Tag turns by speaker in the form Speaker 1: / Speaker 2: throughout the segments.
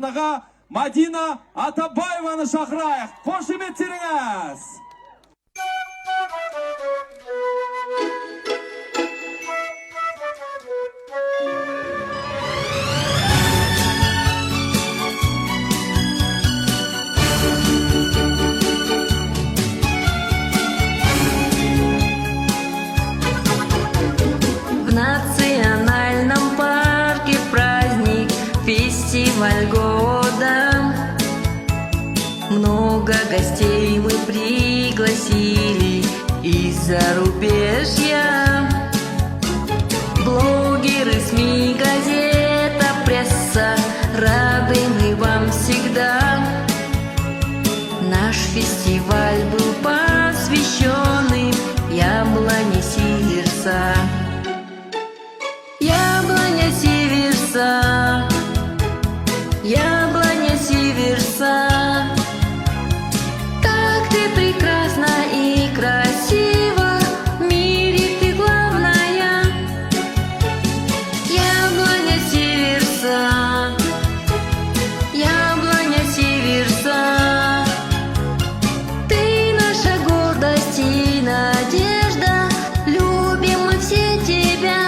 Speaker 1: сахнаға Мадина Атабаеваны шақырайық. Қошеметтеріңіз!
Speaker 2: В национальном парке праздник, фестиваль года. Много гостей мы пригласили из зарубежья. Блогеры, СМИ, газета, пресса, рады мы вам всегда. Наш фестиваль был посвященный яблоне Сиверса. Яблоня Сиверса, яблоня Сиверса, как ты прекрасна и красива, в мире ты главная. Яблоня Сиверса, яблоня Сиверса, ты наша гордость и надежда, любим мы все тебя.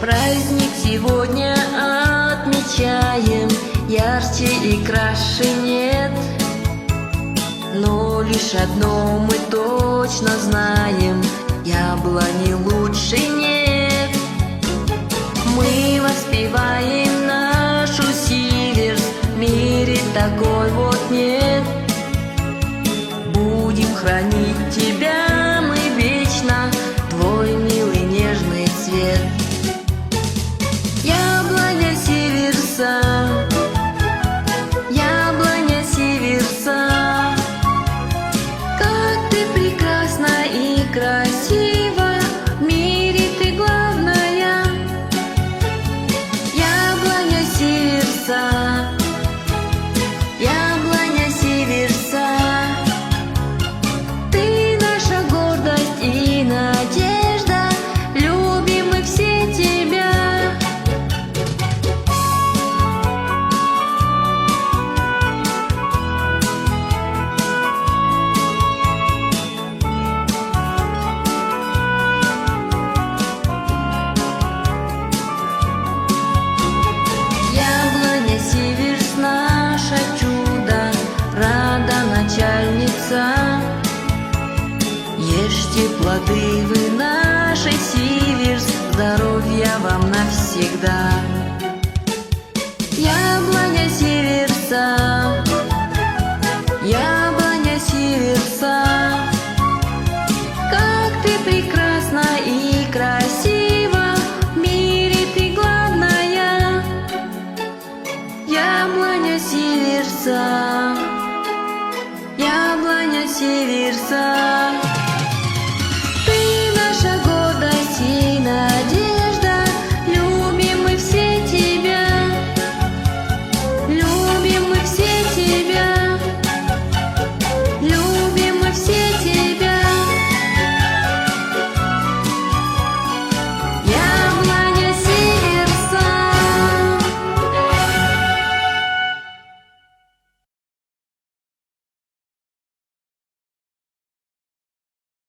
Speaker 2: Праздник сегодня отмечаем, ярче и краше нет. Но лишь одно мы точно знаем, яблони лучше нет. Мы воспеваем нашу Сиверс, в мире такой вот нет. Будем хранить тебя мы вечно, твой милый нежный цвет. Яблоня Сиверса, яблоня Сиверса, как ты прекрасна и красива, в мире ты главная. Яблоня Сиверса, яблоня Сиверса, ты наша гордость и надежда, любим мы все тебя. Яблоня Сиверс, наше чудо, родоначальница. Ешьте плоды вы нашей Сиверс, здоровья вам навсегда. Яблоня Сиверса, яблоня Сиверса, как ты прекрасна и красива, в мире ты главная. Яблоня Сиверса, яблоня Сиверса,